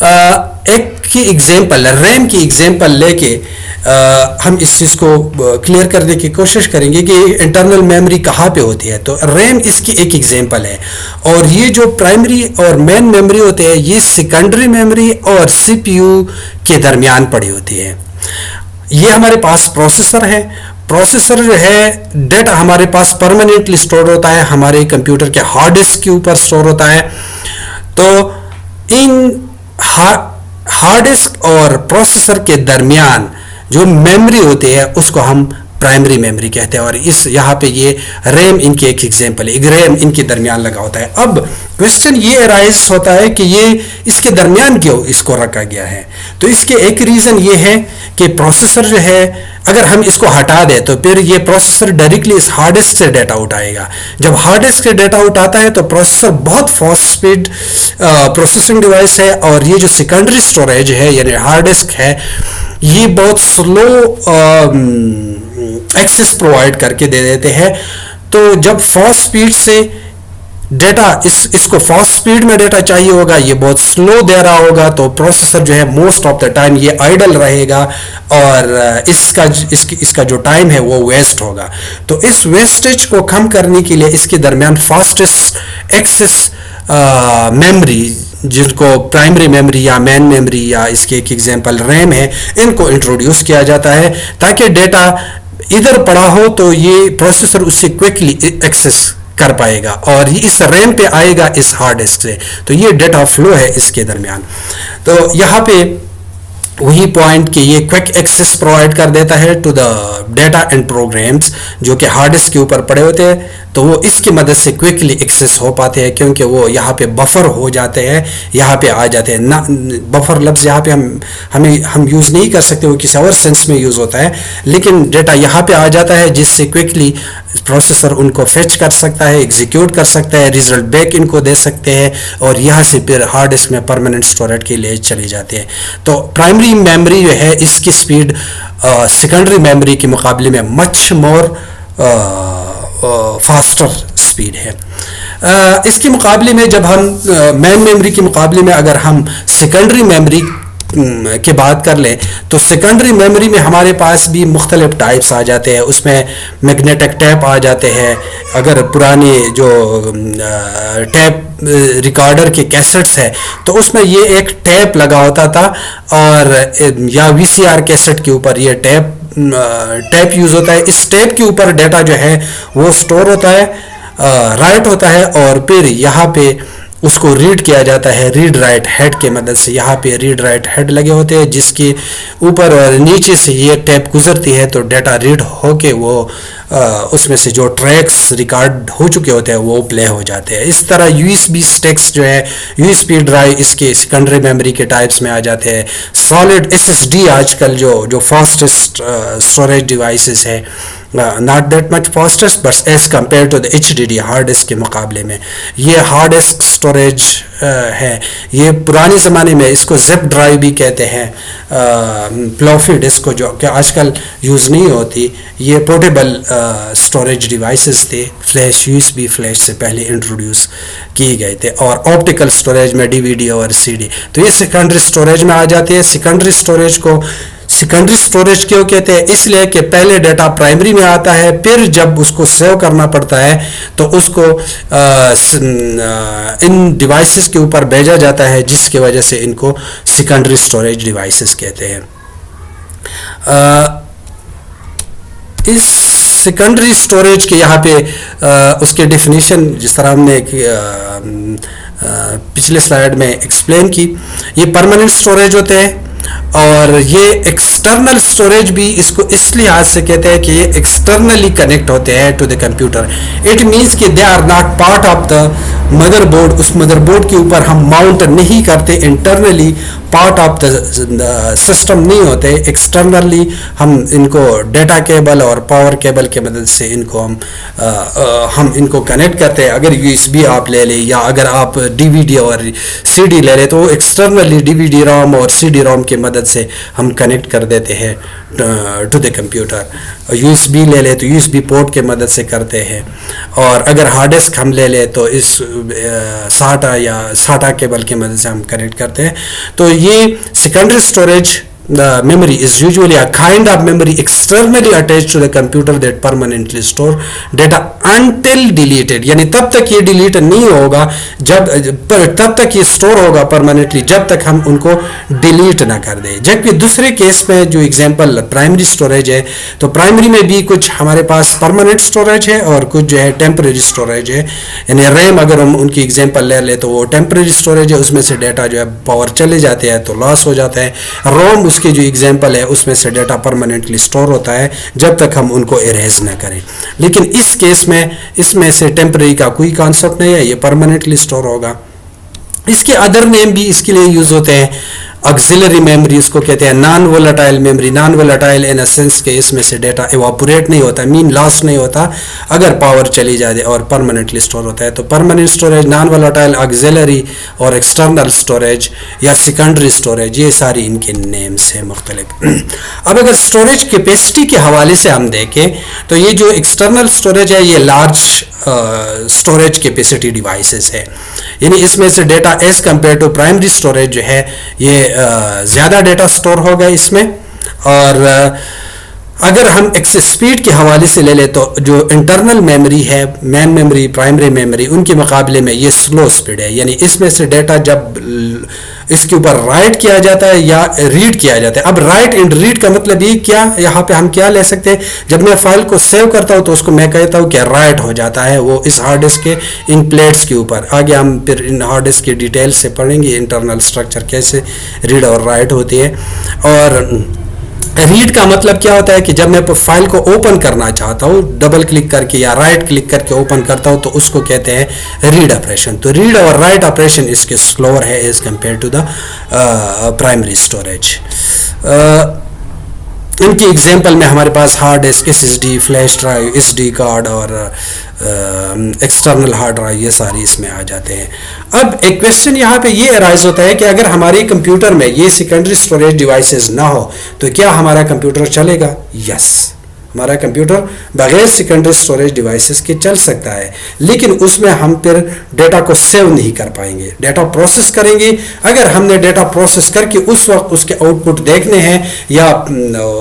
ایک کی example RAM کی ایگزامپل لے کے ہم اس چیز کو کلیئر کرنے کی کوشش کریں گے کہ انٹرنل میموری کہاں پہ ہوتی ہے. تو ریم اس کی ایک ایگزامپل ہے, اور یہ جو پرائمری اور مین میموری ہوتے ہیں یہ سیکنڈری میموری اور سی پی یو کے درمیان پڑی ہوتی ہے. یہ ہمارے پاس پروسیسر ہے. پروسیسر جو ہے ڈیٹا ہمارے پاس پرماننٹلی اسٹور ہوتا ہے, ہمارے کمپیوٹر کے ہارڈ ڈسک کے اوپر اسٹور ہوتا ہے. تو ان ہارڈ ڈسک اور پروسیسر کے درمیان جو میموری ہوتی ہے اس کو ہم پرائمری میموری کہتے ہیں, اور اس یہاں پہ یہ ریم ان کی ایک ایگزامپل ہے. ریم ان کے درمیان لگا ہوتا ہے. اب کوشچن یہ ارائز ہوتا ہے کہ یہ اس کے درمیان کیوں اس کو رکھا گیا ہے. تو اس کے ایک ریزن یہ ہے کہ پروسیسر جو ہے اگر ہم اس کو ہٹا دیں تو پھر یہ پروسیسر ڈائریکٹلی اس ہارڈ ڈسک سے ڈیٹا اٹھائے گا. جب ہارڈ ڈسک سے ڈیٹا اٹھاتا ہے تو پروسیسر بہت فاسٹ سپیڈ پروسیسنگ ڈیوائس ہے, اور یہ جو سیکنڈری اسٹوریج ہے یعنی ہارڈ ڈسک ہے یہ بہت سلو ایکسس پرووائڈ کر کے دے دیتے ہیں. تو جب فاسٹ سپیڈ سے ڈیٹا اس کو فاسٹ سپیڈ میں ڈیٹا چاہیے ہوگا, یہ بہت سلو دے رہا ہوگا, تو پروسیسر جو ہے موسٹ آف دا ٹائم یہ آئیڈل رہے گا اور اس کا جو ٹائم ہے وہ ویسٹ ہوگا. تو اس ویسٹیج کو کم کرنے کے لیے اس کے درمیان فاسٹسٹ ایکسس میموری جن کو پرائمری میموری یا مین میموری یا اس کے ایک ایگزامپل ریم ہے ان کو انٹروڈیوس کیا جاتا ہے تاکہ ڈیٹا ادھر پڑا ہو تو یہ پروسیسر اس سے کوئکلی ایکسس کر پائے گا اور اس ریم پہ آئے گا اس ہارڈ ڈسک سے. تو یہ ڈیٹا فلو ہے اس کے درمیان. تو یہاں پہ وہی پوائنٹ کہ یہ کوئک ایکسس پرووائڈ کر دیتا ہے to the data and programs جو کہ ہارڈ ڈسک کے اوپر پڑے ہوتے ہیں, تو وہ اس کی مدد سے کوئکلی ایکسس ہو پاتے ہیں کیونکہ وہ یہاں پہ بفر ہو جاتے ہیں, یہاں پہ آ جاتے ہیں. نہ بفر لفظ یہاں پہ ہم یوز نہیں کر سکتے, وہ کسی اور سینس میں یوز ہوتا ہے, لیکن ڈیٹا یہاں پہ آ جاتا ہے جس سے کوئکلی پروسیسر ان کو فیچ کر سکتا ہے, ایگزیکیوٹ کر سکتا ہے, ریزلٹ بیک ان کو دے سکتے ہیں اور یہاں سے پھر ہارڈ ڈسک میں پرماننٹ اسٹوریج کے لیے چلے جاتے ہیں. تو پرائمری میموری جو ہے اس کی سپیڈ سیکنڈری میموری کے مقابلے میں مچ مور فاسٹر سپیڈ ہے. اس کے مقابلے میں جب ہم مین میموری کے مقابلے میں اگر ہم سیکنڈری میموری کی بات کر لیں تو سیکنڈری میموری میں ہمارے پاس بھی مختلف ٹائپس آ جاتے ہیں. اس میں میگنیٹک ٹیپ آ جاتے ہیں. اگر پرانے جو ٹیپ ریکارڈر کے کیسٹس ہے تو اس میں یہ ایک ٹیپ لگا ہوتا تھا, اور یا وی سی آر کیسٹ کے اوپر یہ ٹیپ یوز ہوتا ہے. اس ٹیپ کے اوپر ڈیٹا جو ہے وہ سٹور ہوتا ہے, رائٹ ہوتا ہے, اور پھر یہاں پہ اس کو ریڈ کیا جاتا ہے ریڈ رائٹ ہیڈ کے مدد سے. یہاں پہ ریڈ رائٹ ہیڈ لگے ہوتے ہیں جس کے اوپر اور نیچے سے یہ ٹیپ گزرتی ہے تو ڈیٹا ریڈ ہو کے وہ اس میں سے جو ٹریکس ریکارڈ ہو چکے ہوتے ہیں وہ پلے ہو جاتے ہیں. اس طرح یو ایس بی اسٹیکس جو ہے یو ایس بی ڈرائیو اس کے سیکنڈری میموری کے ٹائپس میں آ جاتے ہیں. سالڈ ایس ایس ڈی آج کل جو فاسٹسٹ اسٹوریج ڈیوائسز ہے, not that much fastest but as compared to the HDD hard disk کے مقابلے میں یہ ہارڈ ڈسک اسٹوریج ہے. یہ پرانے زمانے میں اس کو زپ ڈرائیو بھی کہتے ہیں, فلوفی ڈسک کو جو کہ آج کل یوز نہیں ہوتی. یہ پورٹیبل اسٹوریج ڈیوائسز تھے, flash U S B flash سے پہلے انٹروڈیوس کیے گئے تھے, اور آپٹیکل اسٹوریج میں ڈی وی ڈی اور سی ڈی. تو یہ سیکنڈری اسٹوریج میں آ جاتے ہیں. سیکنڈری اسٹوریج کو سیکنڈری اسٹوریج کیوں کہتے ہیں؟ اس لیے کہ پہلے ڈیٹا پرائمری میں آتا ہے, پھر جب اس کو سیو کرنا پڑتا ہے تو اس کو ان ڈیوائسز کے اوپر بھیجا جاتا ہے, جس کی وجہ سے ان کو سیکنڈری اسٹوریج ڈیوائسز کہتے ہیں. اس سیکنڈری اسٹوریج کے یہاں پہ اس کے ڈیفینیشن جس طرح ہم نے پچھلے سلائیڈ میں ایکسپلین کی, یہ پرماننٹ اسٹوریج ہوتے ہیں, اور یہ ایکسٹرنل اسٹوریج بھی اس کو اس لحاظ سے کہتے ہیں کہ یہ ایکسٹرنلی کنیکٹ ہوتے ہیں to the computer. It means کہ they are not part of the motherboard. اس مدر بورڈ کے اوپر ہم ماؤنٹ نہیں کرتے, internally part of the system نہیں ہوتے. ایکسٹرنلی ہم ان کو ڈیٹا کیبل اور پاور کیبل کے مدد سے ان کو ہم ان کو کنیکٹ کرتے ہیں. اگر یو ایس بی آپ لے لیں یا اگر آپ ڈی وی ڈی اور سی ڈی لے لیں تو وہ externally D V D ROM اور سی ڈی روم کی مدد سے ہم کنیکٹ کر دیتے ہیں ٹو دا کمپیوٹر. یو ایس بی لے لے تو یو ایس بی پورٹ کے مدد سے کرتے ہیں، اور اگر ہارڈ ڈسک ہم لے لیں تو اس ساٹا یا ساٹا کیبل کی مدد سے ہم کنیکٹ کرتے ہیں. تو یہ secondary storage memory is usually a kind of memory externally attached to the computer that permanently store data until deleted. یعنی تب تک یہ ڈیلیٹ نہیں ہوگا تب تک یہ اسٹور ہوگا پرماننٹلی جب تک ہم ان کو ڈیلیٹ نہ کر دیں. جبکہ دوسرے کیس میں جو ایگزامپل پرائمری اسٹوریج ہے، تو پرائمری میں بھی کچھ ہمارے پاس پرماننٹ اسٹوریج ہے اور کچھ جو ہے ٹیمپریری اسٹوریج ہے. یعنی ریم اگر ہم ان کی ایگزامپل لے لیں تو وہ ٹیمپریری اسٹوریج ہے، اس میں سے ڈیٹا جو ہے پاور چلے جاتے ہیں تو لاس ہو جاتا ہے. روم اس کی جو ایگزامپل ہے اس میں سے ڈیٹا پرماننٹلی اسٹور ہوتا ہے جب تک ہم ان کو اریز نہ کریں. لیکن اس کیس میں اس میں سے ٹیمپرری کا کوئی کانسیپٹ نہیں ہے، یہ پرماننٹلی اسٹور ہوگا. اس کے ادر نیم بھی اس کے لیے یوز ہوتے ہیں. آکسیلری میموری اس کو کہتے ہیں، naan volatile memory. Naan volatile in a sense کہ اس میں سے ڈیٹا ایواپوریٹ نہیں ہوتا، مین لاس نہیں ہوتا اگر پاور چلی جائے اور پرماننٹلی اسٹور ہوتا ہے. تو پرماننٹ اسٹوریج، نان وولیٹائل، آکسیلری اور ایکسٹرنل اسٹوریج یا سیکنڈری اسٹوریج، یہ ساری ان کے نیمز ہیں مختلف. اب اگر اسٹوریج کیپیسٹی کے حوالے سے ہم دیکھیں تو یہ جو ایکسٹرنل اسٹوریج ہے یہ لارج اسٹوریج کیپیسٹی ڈیوائسز ہے. یعنی اس میں سے data as compare to primary storage جو ہے یہ زیادہ ڈیٹا سٹور ہوگا اس میں. اور اگر ہم ایکسس اسپیڈ کے حوالے سے لے لیں تو جو انٹرنل میموری ہے، مین میموری، پرائمری میموری، ان کے مقابلے میں یہ سلو اسپیڈ ہے. یعنی اس میں سے ڈیٹا جب اس کے اوپر رائٹ کیا جاتا ہے یا ریڈ کیا جاتا ہے. اب رائٹ اینڈ ریڈ کا مطلب یہ کیا، یہاں پہ ہم کیا لے سکتے ہیں، جب میں فائل کو سیو کرتا ہوں تو اس کو میں کہتا ہوں کہ رائٹ ہو جاتا ہے وہ اس ہارڈ ڈسک کے ان پلیٹس کے اوپر. آگے ہم پھر ان ہارڈ ڈسک کی ڈیٹیل سے پڑھیں گے انٹرنل اسٹرکچر کیسے ریڈ اور رائٹ ہوتی ہے. اور ریڈ کا مطلب کیا ہوتا ہے کہ جب میں فائل کو اوپن کرنا چاہتا ہوں ڈبل کلک کر کے یا رائٹ کلک کر کے اوپن کرتا ہوں تو اس کو کہتے ہیں ریڈ آپریشن. تو ریڈ اور رائٹ آپریشن اس کے سلور ہے as compare to the primary storage. ان کی ایگزامپل میں ہمارے پاس hard disk, S S D, flash drive, S D card اور ایکسٹرنل ہارڈ ڈرائیو، یہ ساری اس میں آ جاتے ہیں. اب ایک کویشچن یہاں پہ یہ ارائز ہوتا ہے کہ اگر ہمارے کمپیوٹر میں یہ سیکنڈری اسٹوریج ڈیوائسز نہ ہو تو کیا ہمارا کمپیوٹر چلے گا؟ یس، ہمارا کمپیوٹر بغیر سیکنڈری اسٹوریج ڈیوائسز کے چل سکتا ہے، لیکن اس میں ہم پھر ڈیٹا کو سیو نہیں کر پائیں گے. ڈیٹا پروسیس کریں گے، اگر ہم نے ڈیٹا پروسیس کر کے اس وقت اس کے آؤٹ پٹ دیکھنے ہیں یا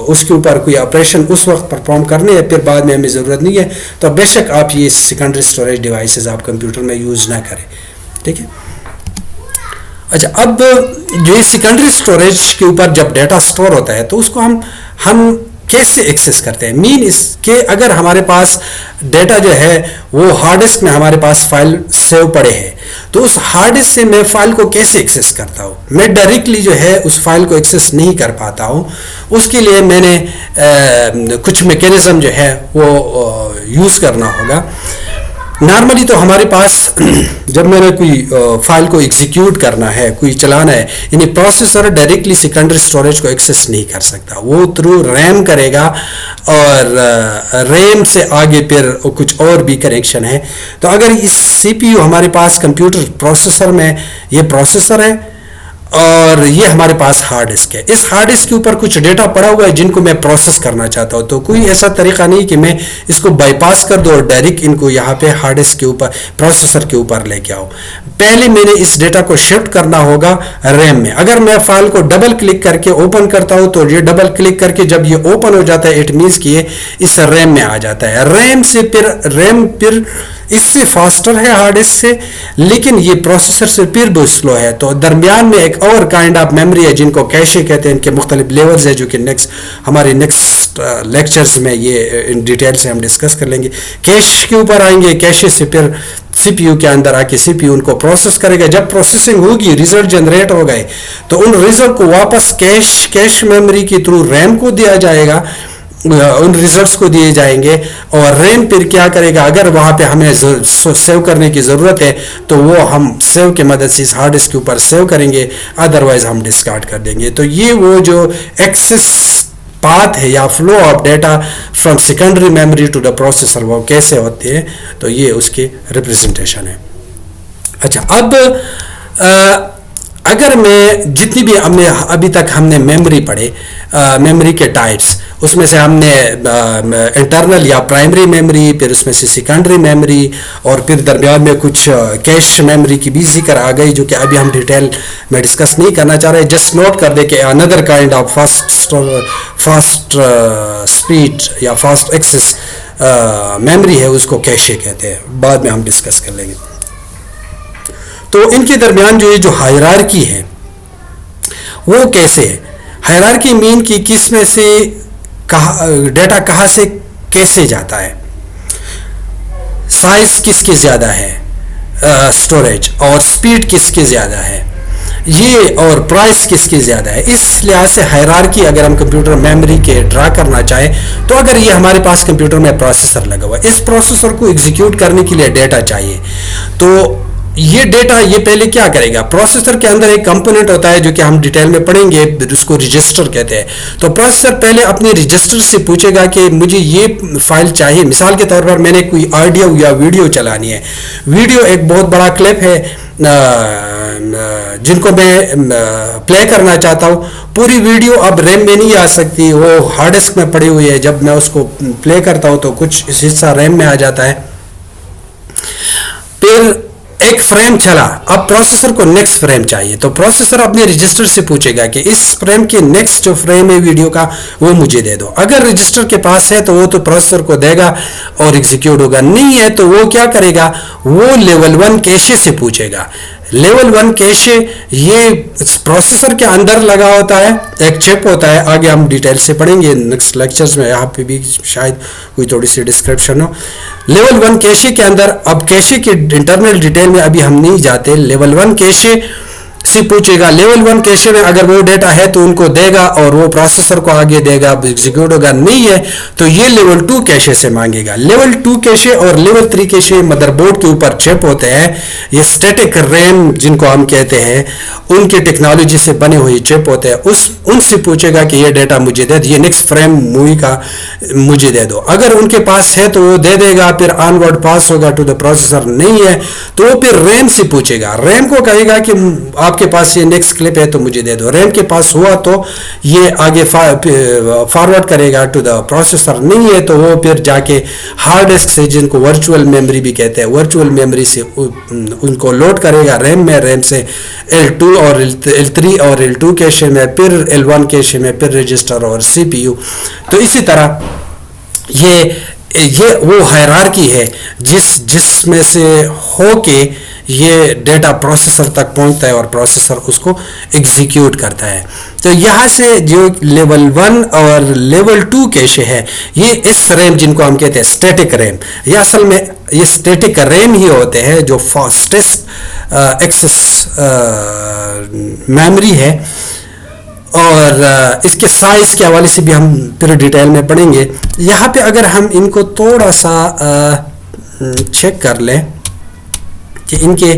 اس کے اوپر کوئی آپریشن اس وقت پرفارم کرنے ہیں، پھر بعد میں ہمیں ضرورت نہیں ہے تو بے شک آپ یہ سیکنڈری اسٹوریج ڈیوائسز آپ کمپیوٹر میں یوز نہ کریں. ٹھیک ہے. اچھا، اب جو یہ سیکنڈری اسٹوریج کے اوپر جب ڈیٹا سٹور ہوتا ہے تو اس کو ہم کیسے ایکسیس کرتے ہیں؟ مین اس کے اگر ہمارے پاس ڈیٹا جو ہے وہ ہارڈ ڈسک میں ہمارے پاس فائل سیو پڑے ہیں تو اس ہارڈ ڈسک سے میں فائل کو کیسے ایکسیس کرتا ہوں؟ میں ڈائریکٹلی جو ہے اس فائل کو ایکسیس نہیں کر پاتا ہوں. اس کے لیے میں نے کچھ میکینزم جو ہے وہ یوز کرنا ہوگا. نارملی تو ہمارے پاس جب میں نے کوئی فائل کو ایگزیکیوٹ کرنا ہے، کوئی چلانا ہے، یعنی پروسیسر ڈائریکٹلی سیکنڈری اسٹوریج کو ایکسیس نہیں کر سکتا، وہ تھرو ریم کرے گا اور ریم سے آگے پھر کچھ اور بھی کنیکشن ہے. تو اگر اس سی پی یو ہمارے پاس کمپیوٹر پروسیسر میں یہ پروسیسر ہے اور یہ ہمارے پاس ہارڈ ڈسک ہے، اس ہارڈ ڈسک کے اوپر کچھ ڈیٹا پڑا ہوا ہے جن کو میں پروسیس کرنا چاہتا ہوں، تو کوئی ایسا طریقہ نہیں کہ میں اس کو بائی پاس کر دوں اور ڈائریکٹ ان کو یہاں پہ ہارڈ ڈسک کے اوپر پروسیسر کے اوپر لے کے آؤں. پہلے میں نے اس ڈیٹا کو شفٹ کرنا ہوگا ریم میں. اگر میں فائل کو ڈبل کلک کر کے اوپن کرتا ہوں تو یہ ڈبل کلک کر کے جب یہ اوپن ہو جاتا ہے اٹ مینس کہ یہ اس ریم میں آ جاتا ہے. ریم پھر اس سے فاسٹر ہے ہارڈ ڈسک سے، لیکن یہ پروسیسر سے پھر بھی سلو ہے. تو درمیان میں ایک اور کائنڈ آف میموری ہے جن کو کیشے کہتے ہیں. ان کے مختلف لیولز ہیں جو کہ ہمارے نیکسٹ لیکچرز میں یہ ان ڈیٹیل سے ہم ڈسکس کر لیں گے. کیش کے اوپر آئیں گے، کیشے سے پھر سی پی یو کے اندر آ کے سی پی یو ان کو پروسیس کرے گا. جب پروسیسنگ ہوگی، ریزلٹ جنریٹ ہو گئے تو ان ریزلٹ کو واپس کیش میموری کے تھرو ریم کو دیا جائے گا، ان ریزلٹس کو دیے جائیں گے اور ریم پھر کیا کرے گا، اگر وہاں پہ ہمیں سیو کرنے کی ضرورت ہے تو وہ ہم سیو کی مدد سے اس ہارڈ ڈسک کے اوپر سیو کریں گے، ادروائز ہم ڈسکارڈ کر دیں گے. تو یہ وہ جو ایکسس پاتھ ہے یا flow of data from secondary memory to the processor وہ کیسے ہوتے ہیں، تو یہ اس کی ریپرزنٹیشن ہے. اچھا، اب اگر میں جتنی بھی ابھی تک ہم نے میموری پڑھے، میموری کے ٹائپس، اس میں سے ہم نے انٹرنل یا پرائمری میموری، پھر اس میں سے سیکنڈری میموری، اور پھر درمیان میں کچھ کیش میموری کی بھی ذکر آ گئی جو کہ ابھی ہم ڈیٹیل میں ڈسکس نہیں کرنا چاہ رہے. جسٹ نوٹ کر دیں کہ اندر کائنڈ آف فاسٹ اسپیڈ یا فاسٹ ایکسس میموری ہے، اس کو کیشے کہتے ہیں، بعد میں ہم ڈسکس کر لیں گے. تو ان کے درمیان جو ہائرارکی ہے وہ کیسے ہے؟ ہائرارکی مین کی کس میں سے ڈیٹا کہاں سے کیسے جاتا ہے، سائز کس کی زیادہ ہے اسٹوریج، اور سپیڈ کس کی زیادہ ہے یہ، اور پرائس کس کی زیادہ ہے. اس لحاظ سے ہائرارکی اگر ہم کمپیوٹر میموری کے ڈرا کرنا چاہیں تو اگر یہ ہمارے پاس کمپیوٹر میں پروسیسر لگا ہوا ہے، اس پروسیسر کو ایگزیکیوٹ کرنے کے لیے ڈیٹا چاہیے. تو یہ ڈیٹا یہ پہلے کیا کرے گا، پروسیسر کے اندر ایک کمپوننٹ ہوتا ہے جو کہ ہم ڈیٹیل میں پڑھیں گے، اس کو رجسٹر کہتے ہیں. تو پروسیسر پہلے اپنے رجسٹر سے پوچھے گا کہ مجھے یہ فائل چاہیے. مثال کے طور پر میں نے کوئی آڈیو یا ویڈیو چلانی ہے، ویڈیو ایک بہت بڑا کلپ ہے جن کو میں پلے کرنا چاہتا ہوں. پوری ویڈیو اب ریم میں نہیں آ سکتی، وہ ہارڈ ڈسک میں پڑی ہوئی ہے. جب میں اس کو پلے کرتا ہوں تو کچھ حصہ ریم میں آ جاتا ہے. پھر ایک فریم چلا، اب پروسیسر کو نیکسٹ فریم چاہیے، تو پروسیسر اپنے رجسٹر سے پوچھے گا کہ اس فریم کے نیکسٹ جو فریم ہے ویڈیو کا وہ مجھے دے دو. اگر رجسٹر کے پاس ہے تو وہ تو پروسیسر کو دے گا اور ایگزیکیوٹ ہوگا. نہیں ہے تو وہ کیا کرے گا، وہ لیول 1 کیشے سے پوچھے گا. لیول 1 کیشے یہ پروسیسر کے اندر لگا ہوتا ہے، ایک چپ ہوتا ہے. آگے ہم ڈیٹیل سے پڑھیں گے نیکسٹ لیکچرز میں، یہاں پہ بھی شاید کوئی تھوڑی سی ڈسکرپشن ہو. لیول 1 کیشے کے اندر، اب کیشے کے انٹرنل ڈیٹیل میں ابھی ہم نہیں جاتے. لیول 1 کیشے سے پوچھے گا. لیول 1 کیشے میں اگر وہ ڈیٹا ہے تو ان کو دے گا اور وہ پروسیسر کو آگے دے گا، ایگزیکیوٹ ہوگا. نہیں ہے تو یہ لیول 2 کیشے سے مانگے گا. لیول 2 کیشے اور لیول 3 کیشے مدر بورڈ کے اوپر چپ ہوتے ہیں. یہ اسٹیٹک ریم جن کو ہم کہتے ہیں، ان کی ٹیکنالوجی سے بنے ہوئے چپ ہوتے ہیں. ان سے پوچھے گا کہ یہ ڈیٹا مجھے دے دو، یہ نیکسٹ فریم مووی کا مجھے دے دو. اگر ان کے پاس ہے تو وہ دے دے گا، پھر آن ورڈ پاس ہوگا ٹو دا پروسیسر. نہیں ہے تو وہ پھر ریم سے پوچھے گا. ریم کو کہے گا کہ آپ کے پاس یہ نیکسٹ کلپ ہے تو مجھے دے دو. ریم کے پاس ہوا تو یہ آگے فارورڈ کرے گا ٹو دا پروسیسر. نہیں ہے تو وہ پھر جا کے ہارڈ ڈسک سے، جن کو ورچوئل میموری بھی کہتے ہیں، ورچوئل میموری سے ان کو لوڈ کرے گا ریم میں. ریم سے L2 اور L3 اور L2 کیشے میں، پھر L1 کیشے میں، پھر رجسٹر اور سی پی یو. تو اسی طرح یہ وہ ہائرارکی ہے جس میں سے ہو کے یہ ڈیٹا پروسیسر تک پہنچتا ہے اور پروسیسر اس کو ایگزیکیوٹ کرتا ہے. تو یہاں سے جو لیول 1 اور لیول 2 کیشے ہے، یہ اس ریم جن کو ہم کہتے ہیں اسٹیٹک ریم، یہ اصل میں یہ اسٹیٹک ریم ہی ہوتے ہیں جو فاسٹسٹ ایکسس میموری ہے. اور اس کے سائز کے حوالے سے بھی ہم پھر ڈیٹیل میں پڑھیں گے. یہاں پہ اگر ہم ان کو تھوڑا سا چیک کر لیں کہ ان کے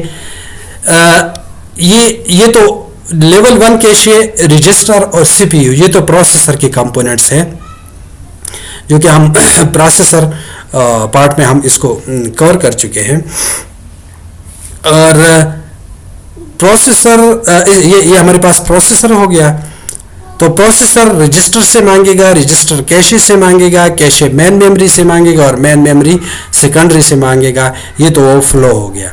یہ تو لیول 1 کیشے، رجسٹر اور سی پی یو، یہ تو پروسیسر کے کمپوننٹس ہیں جو کہ ہم پروسیسر پارٹ میں ہم اس کو کور کر چکے ہیں. اور پروسیسر یہ ہمارے پاس پروسیسر ہو گیا. تو پروسیسر رجسٹر سے مانگے گا، رجسٹر کیشے سے مانگے گا، کیشے مین میموری سے مانگے گا، اور مین میموری سیکنڈری سے مانگے گا. یہ تو وہ فلو ہو گیا.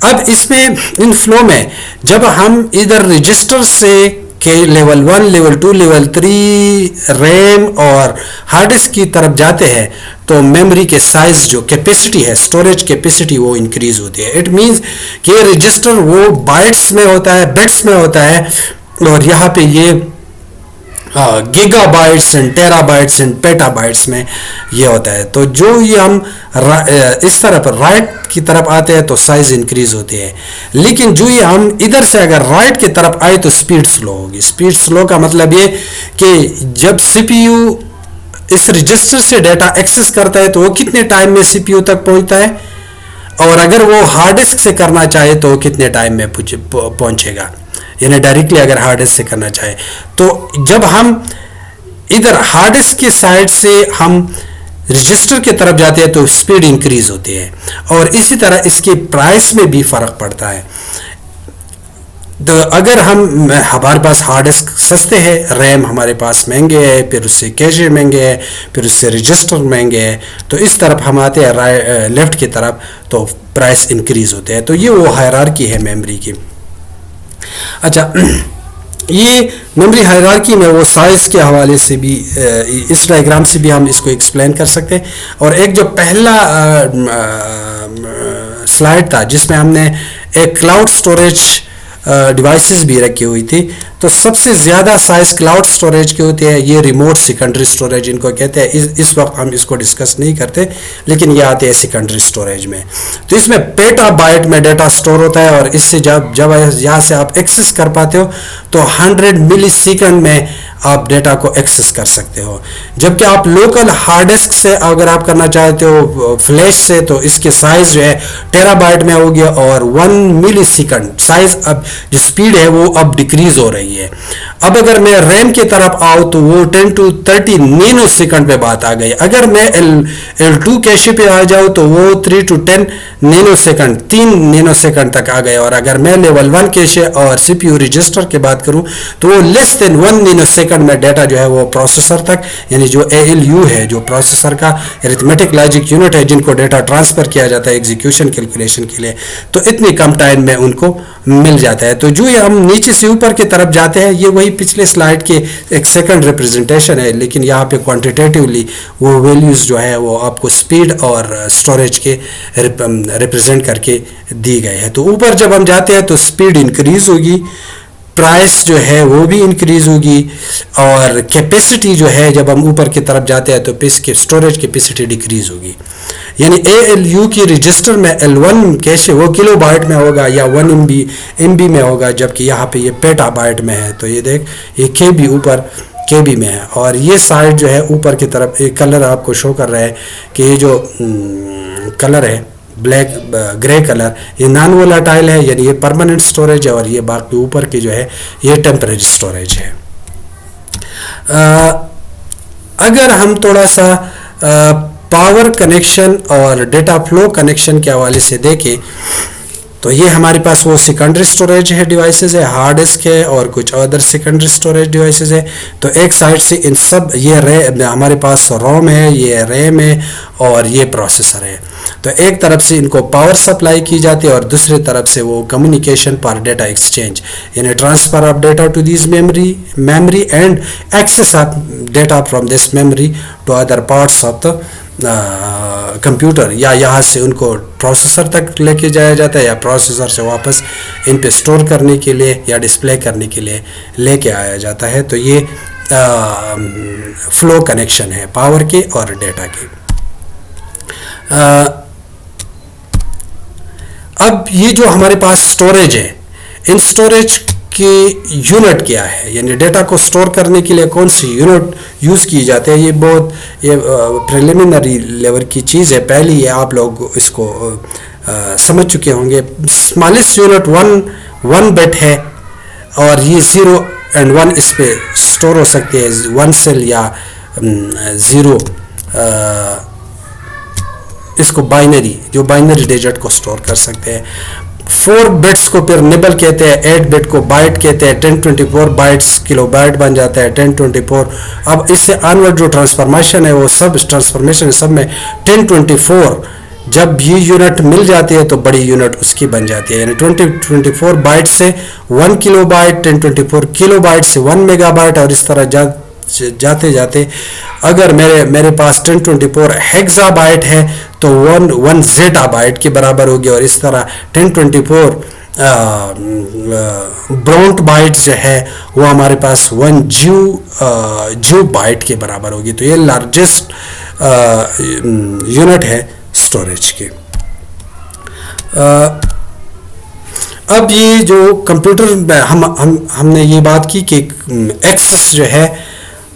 اب اس میں ان فلو میں جب ہم ادھر رجسٹر سے کہ لیول 1، لیول 2، لیول 3 ریم اور ہارڈ ڈسک کی طرف جاتے ہیں تو میموری کے سائز جو کیپیسٹی ہے، اسٹوریج کیپیسٹی، وہ انکریز ہوتی ہے. اٹ مینز کہ رجسٹر وہ بائٹس میں ہوتا ہے، بٹس میں ہوتا ہے، اور یہاں پہ یہ gigabytes and terabytes and petabytes میں یہ ہوتا ہے. تو جو یہ ہم اس طرف رائٹ کی طرف آتے ہیں تو سائز انکریز ہوتی ہے. لیکن جو یہ ہم ادھر سے اگر رائٹ کی طرف آئے تو سپیڈ سلو ہوگی. سپیڈ سلو کا مطلب یہ کہ جب سی پی یو اس رجسٹر سے ڈیٹا ایکسس کرتا ہے تو وہ کتنے ٹائم میں سی پی یو تک پہنچتا ہے، اور اگر وہ ہارڈ ڈسک سے کرنا چاہے تو وہ کتنے ٹائم میں پہنچے گا، یعنی ڈائریکٹلی اگر ہارڈ ڈسک سے کرنا چاہے. تو جب ہم ادھر ہارڈ ڈسک کے سائڈ سے ہم رجسٹر کی طرف جاتے ہیں تو سپیڈ انکریز ہوتی ہے. اور اسی طرح اس کے پرائس میں بھی فرق پڑتا ہے. اگر ہمارے پاس ہارڈ ڈسک سستے ہیں، ریم ہمارے پاس مہنگے ہے، پھر اس سے کیشے مہنگے ہے، پھر اس سے رجسٹر مہنگے ہے، تو اس طرف ہم آتے ہیں لیفٹ کی طرف تو پرائس انکریز ہوتے ہیں. تو یہ وہ ہائرارکی ہے میموری کی. اچھا، یہ میموری ہائرارکی میں وہ سائز کے حوالے سے بھی اس ڈائیگرام سے بھی ہم اس کو ایکسپلین کر سکتے ہیں. اور ایک جو پہلا سلائڈ تھا جس میں ہم نے ایک کلاؤڈ سٹوریج ڈیوائسز بھی رکھی ہوئی تھی، تو سب سے زیادہ سائز کلاؤڈ سٹوریج کے ہوتے ہیں. یہ ریموٹ سیکنڈری سٹوریج ان کو کہتے ہیں. اس وقت ہم اس کو ڈسکس نہیں کرتے، لیکن یہ آتے ہیں سیکنڈری سٹوریج میں. تو اس میں پیٹا بائٹ میں ڈیٹا سٹور ہوتا ہے، اور اس سے جب یہاں سے آپ ایکسس کر پاتے ہو تو 100 ملی سیکنڈ میں آپ ڈیٹا کو ایکسس کر سکتے ہو. جبکہ آپ لوکل ہارڈ ڈسک سے اگر آپ کرنا چاہتے ہو فلیش سے، تو اس کے سائز جو ہے ٹیرا بائٹ میں ہوگی، اور 1 ملی سیکنڈ سائز اب جو سپیڈ ہے وہ اب ڈیکریز ہو رہی ہے. اب اگر میں ریم کی طرف آؤں تو وہ 10 to 30 نینو سیکنڈ پہ بات آ گئی. اگر میں L2 کیشے پہ آ جاؤں تو وہ 3 to 10 Nano second 3 Nano second تک آ گئے. اور اگر میں لیول 1 کیشے اور سی پی یو رجسٹر کی بات کروں تو وہ لیس دین 1 نینو سیکنڈ میں ڈیٹا جو ہے وہ پروسیسر تک، یعنی جو ALU ہے، جو پروسیسر کا ارتھمیٹک لاجک یونٹ ہے جن کو ڈیٹا ٹرانسفر کیا جاتا ہے ایگزیکیوشن کیلکولیشن کے لیے، تو اتنی کم ٹائم میں ان کو مل جاتا ہے. تو جو ہم نیچے سے اوپر کی طرف جاتے ہیں، یہ وہی پچھلے سلائڈ کے ایک سیکنڈ ریپرزنٹیشن ہے، لیکن یہاں پہ کوانٹیٹیولی وہ ویلیوز جو ہے وہ آپ کو سپیڈ اور سٹوریج کے ریپرزینٹ کر کے دی گئے ہیں. تو اوپر جب ہم جاتے ہیں تو سپیڈ انکریز ہوگی، پرائس جو ہے وہ بھی انکریز ہوگی، اور کیپیسٹی جو ہے جب ہم اوپر کی طرف جاتے ہیں تو سٹوریج کیپیسٹی ڈیکریز ہوگی. یعنی ALU کی رجسٹر میں L1 کیشے وہ کلو بائٹ میں ہوگا یا 1 MB میں ہوگا، جبکہ یہاں پہ یہ پیٹا بائٹ میں ہے. تو یہ دیکھ، یہ KB اوپر KB میں ہے. اور یہ سائڈ جو ہے اوپر کی طرف ایک کلر آپ کو شو کر رہا ہے کہ یہ جو کلر ہے بلیک گرے کلر، یہ نان وولاٹائل ہے، یعنی یہ پرماننٹ سٹوریج ہے، اور یہ باقی اوپر کی جو ہے یہ ٹیمپریری سٹوریج ہے. اگر ہم تھوڑا سا پاور کنیکشن اور ڈیٹا فلو کنیکشن کے حوالے سے دیکھیں تو یہ ہمارے پاس وہ سیکنڈری سٹوریج ہے ڈیوائسز ہے، ہارڈ ڈسک ہے اور کچھ ادر سیکنڈری سٹوریج ڈیوائسز ہے. تو ایک سائڈ سے ان سب یہ ہمارے پاس روم ہے، یہ ریم ہے اور یہ پروسیسر ہے. تو ایک طرف سے ان کو پاور سپلائی کی جاتی ہے اور دوسری طرف سے وہ کمیونیکیشن پر ڈیٹا ایکسچینج، یعنی transfer of data to these memory and access of data from this memory to other parts of the computer, یا یہاں سے ان کو پروسیسر تک لے کے جایا جاتا ہے یا پروسیسر سے واپس ان پہ اسٹور کرنے کے لیے یا ڈسپلے کرنے کے لیے لے کے آیا جاتا ہے. تو یہ فلو کنیکشن ہے پاور کے اور ڈیٹا کے. اب یہ جو ہمارے پاس سٹوریج ہے، ان سٹوریج کی یونٹ کیا ہے، یعنی ڈیٹا کو سٹور کرنے کے لیے کون سی یونٹ یوز کی جاتے ہیں. یہ پریلیمنری لیول کی چیز ہے، پہلے یہ آپ لوگ اس کو سمجھ چکے ہوں گے. اسمالسٹ یونٹ 1 بٹ ہے، اور یہ 0 and 1 اس پہ سٹور ہو سکتے ہیں. 1 سیل یا 0 اس کو بائنری ڈیجٹ کو سٹور کر سکتے ہیں. 4 بٹس کو پھر نبل کہتے ہیں، 8 بٹ کو بائٹ کہتے ہیں. 1024 بائٹس کلو بائٹ بن جاتا ہے 1024. اب اس سے آنورڈ جو ٹرانسفارمیشن ہے وہ سب ٹرانسفارمیشن سب میں 1024 جب یہ یونٹ مل جاتی ہے تو بڑی یونٹ اس کی بن جاتی ہے. یعنی 2024 بائٹ سے 1 کلو بائٹ، 1024 کلو بائٹ سے 1 میگا بائٹ، اور اس طرح جاتے جاتے اگر میرے پاس 1024 ہیگزا بائٹ ہے تو 1 زیٹا بائٹ کے برابر ہوگی. اور اس طرح 1024 برونٹ بائٹ جو ہے وہ ہمارے پاس 1 جو بائٹ کے برابر ہوگی. تو یہ لارجسٹ یونٹ ہے سٹوریج کی. اب یہ جو کمپیوٹر ہم نے یہ بات کی کہ ایکسس جو ہے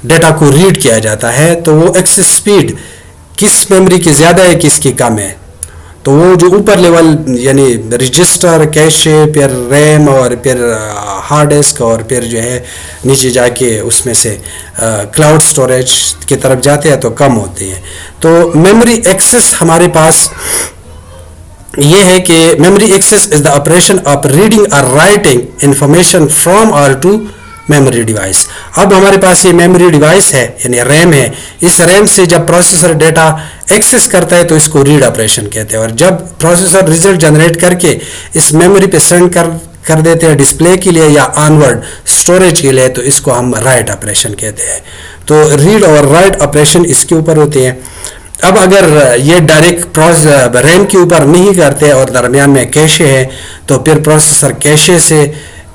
ڈیٹا کو ریڈ کیا جاتا ہے، تو وہ ایکسس سپیڈ کس میموری کی زیادہ ہے کس کی کم ہے. تو وہ جو اوپر لیول یعنی رجسٹر، کیشے، پھر ریم اور پھر ہارڈ ڈسک اور پھر جو ہے نیچے جا کے اس میں سے کلاؤڈ سٹوریج کی طرف جاتے ہیں تو کم ہوتے ہیں. تو میموری ایکسس ہمارے پاس یہ ہے کہ memory access is the operation of reading اور رائٹنگ انفارمیشن فرام اور ٹو میموری ڈیوائس. اب ہمارے پاس یہ میموری ڈیوائس ہے یعنی ریم ہے. اس ریم سے جب پروسیسر ڈیٹا ایکسیس کرتا ہے تو اس کو ریڈ آپریشن کہتے ہیں, اور جب پروسیسر ریزلٹ جنریٹ کر کے اس میموری پہ سینڈ کر دیتے ہیں ڈسپلے کے لیے یا آنورڈ اسٹوریج کے لیے, تو اس کو ہم رائٹ آپریشن کہتے ہیں. تو ریڈ اور رائٹ آپریشن اس کے اوپر ہوتے ہیں. اب اگر یہ ڈائریکٹ ریم کے اوپر نہیں کرتے اور درمیان میں کیشے ہے تو پھر پروسیسر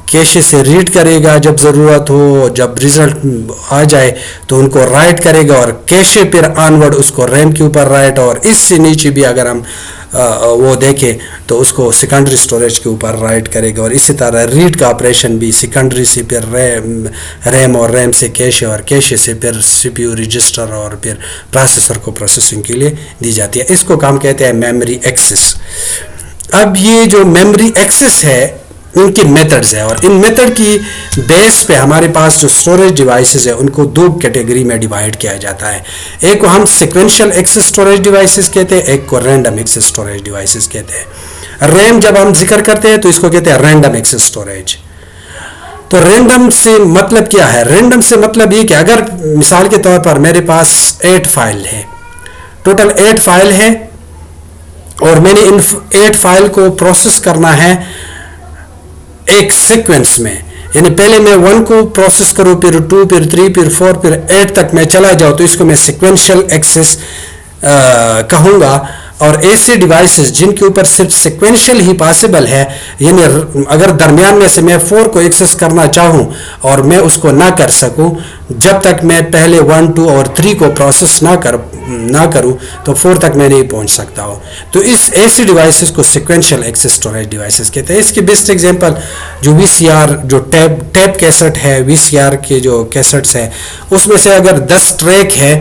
کیشے سے ریڈ کرے گا جب ضرورت ہو, جب ریزلٹ آ جائے تو ان کو رائٹ کرے گا, اور کیشے پھر آنورڈ اس کو ریم کے اوپر رائٹ, اور اس سے نیچے بھی اگر ہم وہ دیکھیں تو اس کو سیکنڈری سٹوریج کے اوپر رائٹ کرے گا. اور اسی طرح ریڈ کا آپریشن بھی سیکنڈری سے پھر ریم اور ریم سے کیشے, اور کیشے سے پھر سی پی یو رجسٹر اور پھر پروسیسر کو پروسیسنگ کے لیے دی جاتی ہے. اس کو ہم کہتے ہیں میموری ایکسس. اب یہ جو میموری ایکسس ہے ان کی میتھڈز ہے, اور ان میتھڈ کی بیس پہ ہمارے پاس جو اسٹوریج ڈیوائسز ہیں ان کو دو کیٹیگری میں ڈیوائڈ کیا جاتا ہے. ایک کو ہم سیکوینشل ایکسس اسٹوریج ڈیوائسز کہتے ہیں, ایک کو رینڈم ایکسس اسٹوریج ڈیوائسز کہتے ہیں. ریم جب ہم ذکر کرتے ہیں تو اس کو کہتے ہیں رینڈم ایکسس اسٹوریج. تو رینڈم سے مطلب کیا ہے؟ رینڈم سے مطلب یہ کہ اگر مثال کے طور پر میرے پاس 8 فائل ہے, ٹوٹل 8 فائل ہے, اور میں نے ان 8 فائل کو پروسیس کرنا ہے ایک سیکوینس میں, یعنی پہلے میں 1 کو پروسیس کروں, پھر 2, پھر 3, پھر 4, پھر 8 تک میں چلا جاؤں, تو اس کو میں سیکوینشل ایکسس کہوں گا. اور ایسے ڈیوائسز جن کے اوپر صرف سیکوینشل ہی پاسبل ہے, یعنی اگر درمیان میں سے میں 4 کو ایکسس کرنا چاہوں اور میں اس کو نہ کر سکوں جب تک میں پہلے 1, 2 اور 3 کو پروسیس نہ کروں تو 4 تک میں نہیں پہنچ سکتا ہوں. تو اس ایسی ڈیوائسز کو سیکوینشل ایکسس اسٹوریج ڈیوائسز کہتے ہیں. اس کی بیسٹ ایگزامپل جو وی سی آر جو ٹیپ کیسٹ ہے, وی سی آر کے جو کیسٹس ہیں اس میں سے اگر 10 ٹریک ہے,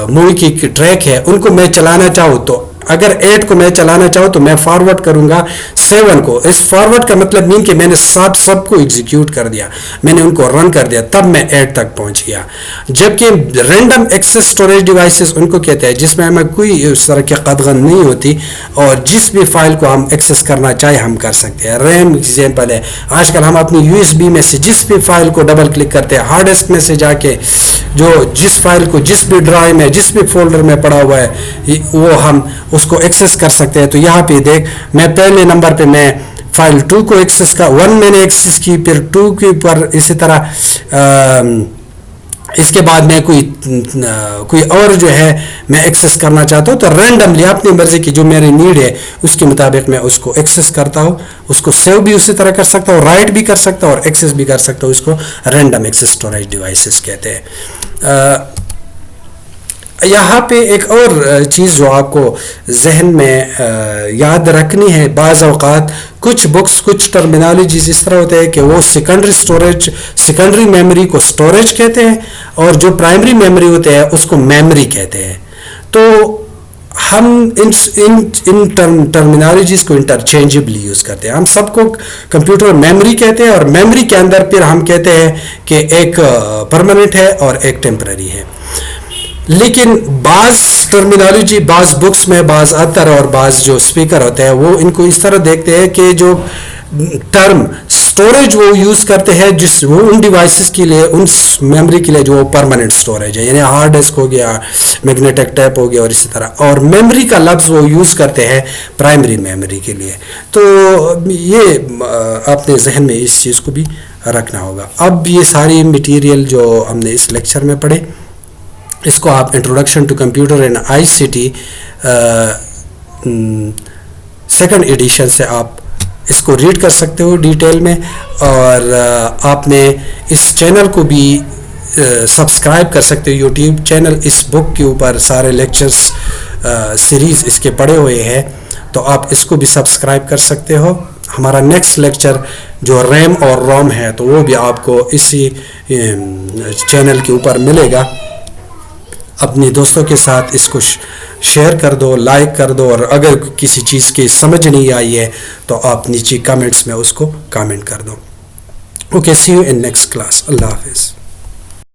مووی کی ٹریک ہے, ان کو میں چلانا چاہوں تو اگر 8 کو میں چلانا چاہوں تو میں فارورڈ کروں گا 7 کو. اس فارورڈ کا مطلب نہیں کہ میں نے سب کو ایگزیکیوٹ کر دیا, میں نے ان کو رن کر دیا تب میں 8 تک پہنچ گیا. جبکہ رینڈم ایکسس اسٹوریج ڈیوائسز ان کو کہتے ہیں جس میں ہمیں کوئی اس طرح کی قدغن نہیں ہوتی, اور جس بھی فائل کو ہم ایکسس کرنا چاہے ہم کر سکتے ہیں. ریم ایگزامپل ہے, آج کل ہم اپنی یو ایس بی میں سے جس بھی فائل کو ڈبل کلک کرتے ہیں, ہارڈ ڈسک میں سے جا کے جو جس فائل کو جس بھی ڈرائیو میں جس بھی فولڈر میں پڑا ہوا ہے وہ ہم اس کو ایکسس کر سکتے ہیں. تو یہاں پہ دیکھ, میں پہلے نمبر پہ میں فائل 2 کو ایکسس 1 میں نے ایکسس کی, پھر 2 کے اوپر اسی طرح اس کے بعد میں کوئی اور جو ہے میں ایکسس کرنا چاہتا ہوں تو رینڈملی اپنی مرضی کی جو میری نیڈ ہے اس کے مطابق میں اس کو ایکسس کرتا ہوں. اس کو سیو بھی اسی طرح کر سکتا ہوں, رائٹ بھی کر سکتا ہوں اور ایکسس بھی کر سکتا ہوں. اس کو رینڈم ایکسس اسٹوریج ڈیوائسز کہتے ہیں. یہاں پہ ایک اور چیز جو آپ کو ذہن میں یاد رکھنی ہے, بعض اوقات کچھ بکس کچھ ٹرمینالوجیز اس طرح ہوتے ہیں کہ وہ سیکنڈری میموری کو سٹوریج کہتے ہیں, اور جو پرائمری میموری ہوتے ہیں اس کو میموری کہتے ہیں. تو ہم ان ٹرمینالوجیز کو انٹرچینجبلی یوز کرتے ہیں. ہم سب کو کمپیوٹر میموری کہتے ہیں, اور میموری کے اندر پھر ہم کہتے ہیں کہ ایک پرماننٹ ہے اور ایک ٹیمپرری ہے. لیکن بعض ٹرمینالوجی بعض بکس میں, بعض اتر اور بعض جو اسپیکر ہوتے ہیں وہ ان کو اس طرح دیکھتے ہیں کہ جو ٹرم سٹوریج وہ یوز کرتے ہیں وہ ان ڈیوائسز کے لیے, ان میموری کے لیے جو پرماننٹ سٹوریج ہے, یعنی ہارڈ ڈسک ہو گیا, میگنیٹک ٹیپ ہو گیا اور اسی طرح, اور میموری کا لفظ وہ یوز کرتے ہیں پرائمری میموری کے لیے. تو یہ اپنے ذہن میں اس چیز کو بھی رکھنا ہوگا. اب یہ ساری مٹیریل جو ہم نے اس لیکچر میں پڑھے اس کو آپ انٹروڈکشن ٹو کمپیوٹر اینڈ آئی سی ٹی 2nd ایڈیشن سے آپ اس کو ریڈ کر سکتے ہو ڈیٹیل میں, اور آپ نے اس چینل کو بھی سبسکرائب کر سکتے ہو, یوٹیوب چینل. اس بک کے اوپر سارے لیکچرز سیریز اس کے پڑے ہوئے ہیں, تو آپ اس کو بھی سبسکرائب کر سکتے ہو. ہمارا نیکسٹ لیکچر جو ریم اور روم ہے تو وہ بھی آپ کو اسی چینل کے اوپر ملے گا. اپنی دوستوں کے ساتھ اس کو شیئر کر دو, لائک کر دو, اور اگر کسی چیز کی سمجھ نہیں آئی ہے تو آپ نیچے کامنٹس میں اس کو کامنٹ کر دو. Okay, see you in next class. اللہ حافظ.